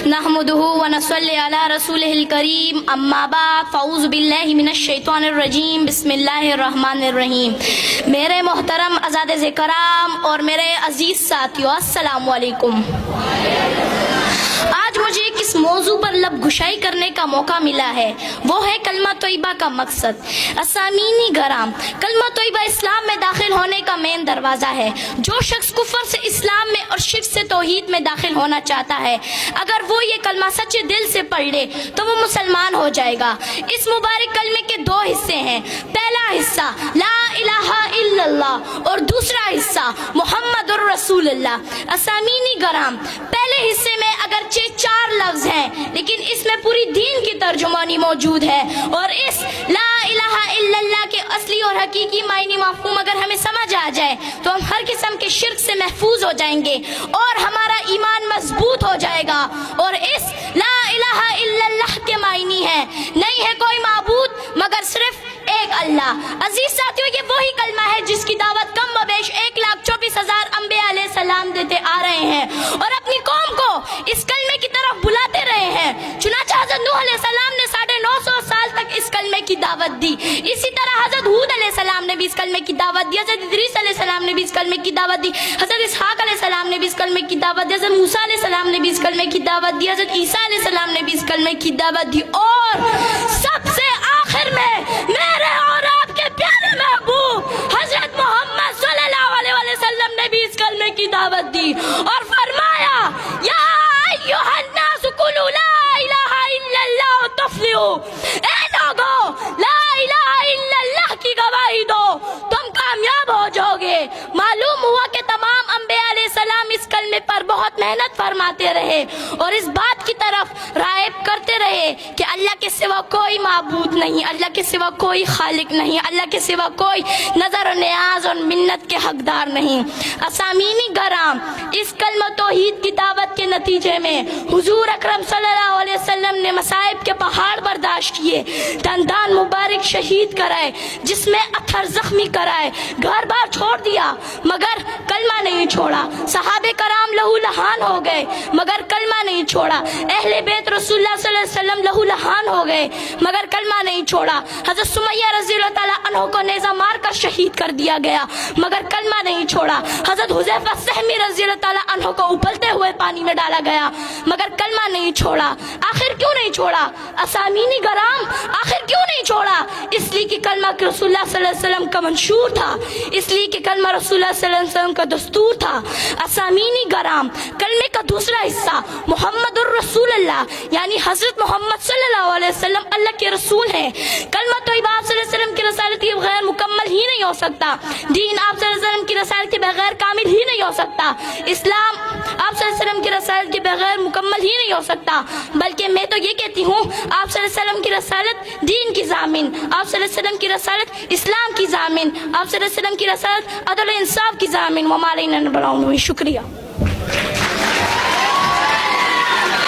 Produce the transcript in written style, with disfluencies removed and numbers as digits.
नहमदुहु व नसल्ली अला रसूलिहिल करीम अम्मा बाद फ़अऊज़ु बिल्लाहि मिनश शैतानिर रजीम बिस्मिल्लाहिर रहमानिर रहीम। मेरे मोहतरम अज़ाद कराम और मेरे अजीज़ साथियों, अस्सलामु अलैकुम। आज मुझे किस मौजू पर लब घुशाई करने का मौका मिला है, वो है कलमा तोयबा का मकसद। असामीनी गराम, कलमा तोयबा इस्लाम में दाखिल होने का मेन दरवाज़ा है। जो शख्स कुफर से इस्लाम में और शिर्क से तौहीद में दाखिल होना चाहता है, अगर वो ये कलमा सच्चे दिल से पढ़ ले तो वो मुसलमान हो जाएगा। इस मुबारक कलमे के दो हिस्से हैं। पहला हिस्सा ला इलाहा इल्लल्लाह और दूसरा हिस्सा मुहम्मदुर रसूलुल्लाह। असामीनी गराम, पहले हिस्से में अगरचे 4 लफ्ज हैं, लेकिन इसमें पूरी दीन की तर्जुमानी मौजूद है। और इस ला इलाहा इल्लल्लाह के असली और हकीकी मायने मफ़हूम अगर हमें समझ आ जाए तो हम हर किस्म के शिर्क से महफूज हो जाएंगे और हमारा ईमान मजबूत हो जाएगा। और इस ला इलाहा इल्लल्लाह के मायने हैं, नहीं है कोई माबूद मगर सिर्फ एक अल्लाह। अजीज साथियों, ये वही कलमा है जिसकी दावत कम बबेश 1,24,000 अंबिया अलैहिस्सलाम देते आ रहे हैं और अपनी कौम को इस कलमे की तरफ बुलाते रहे हैं। चुनांचे हज़रत नूह अलैहिस्सलाम ने 950 साल तक इस कलमे की दावत दी। इसी तरह हज़रत हूद अलैहिस्सलाम ने भी इस कलमे की दावत दी, हज़रत इदरीस अलैहिस्सलाम ने भी इस कलमे की दावत दी, हज़रत इसहाक अलैहिस्सलाम ने भी इस कलमे की दावत दी, हज़रत मूसा अलैहिस्सलाम ने भी इस कलमे की दावत दी, हज़रत ईसा अलैहिस्सलाम ने भी इस कलमे की दावत दी। और सबसे आखिर में मेरे और आपके प्यारे महबूब हज़रत मोहम्मद सल्लल्लाहु अलैहि वसल्लम ने भी इस कलमे की दावत दी और फरमाया, या अय्युहन्नास कुलू ला इलाहा इल्लल्लाह तुफ्लिहू। ए लोगों, ला इलाहा इल्लल्लाह की गवाही दो, तुम कामयाब हो जाओगे। मालूम हुआ कि तमाम अंबिया अलैहिस्सलाम इस कलमे पर बहुत मेहनत फरमाते रहे और इस बात की तरफ राइब करते रहे कि अल्लाह के सिवा कोई माबूद नहीं, अल्लाह के सिवा कोई खालिक नहीं, अल्लाह के सिवा कोई नजर और नियाज और मिन्नत के हकदार नहीं। असामीनी गराम, इस कलमा तौहीद की दावत के नतीजे में हुजूर अकरम सल्लल्लाहु अलैहि वसल्लम ने मसाइब के पहाड़ बर्दाश्त किए, दंदान मुबारक शहीद कराए, जिसमें अथर जख्मी कराए, घर बार छोड़ दिया मगर कलमा नहीं छोड़ा। सहाबे कराम लहू लहान हो गए मगर कलमा नहीं छोड़ा। अहले बैत रसूलुल्लाह सल्लल्लाहु अलैहि वसल्लम लहू लहान हो गए मगर कलमा नहीं छोड़ा। हज़रत सुमैया रज़ियल्लाहु ताला अन्हा को नेज़ा मार कर शहीद कर दिया गया मगर कलमा नहीं छोड़ा। हज़रत हुज़ैफा सहमी रज़ियल्लाहु ताला अन्हा को उबलते हुए पानी में डाला गया मगर कलमा नहीं छोड़ा। आखिर क्यों नहीं छोड़ा? असामीनी गराम, आखिर क्यों नहीं छोड़ा? इसलिए कि कलमा रसूलुल्लाह सल्लल्लाहु अलैहि वसल्लम का मंशूर था, इसलिए कि कलमा रसूलुल्लाह सल्लल्लाहु अलैहि वसल्लम का दस्तूर था। असामीनी गराम, कलमे का दूसरा हिस्सा मुहम्मदुर रसूलुल्लाह यानी हजरत मोहम्मद सल्लल्लाहु अलैहि वसल्लम अल्लाह के रसूल हैं। कलमा तोयबा आप सल्लल्लाहु अलैहि वसल्लम की रसालत के बगैर मुकम्मल ही नहीं हो सकता। दीन आप सल्लल्लाहु अलैहि वसल्लम की रसालत के बगैर कामिल ही नहीं हो सकता। इस्लाम आप सल्लल्लाहु अलैहि वसल्लम की रसालत के बगैर मुकम्मल ही नहीं हो सकता। बल्कि मैं तो ये कहती हूँ, आप सल्लल्लाहु अलैहि वसल्लम की रसालत दीन की जामिन, आप सल्लल्लाहु अलैहि वसल्लम की रसालत इस्लाम की जामिन, आप सल्लल्लाहु अलैहि वसल्लम की रसालत अदल इंसाफ की जामिन। वमा अलैना इल्लल बलाग। शुक्रिया।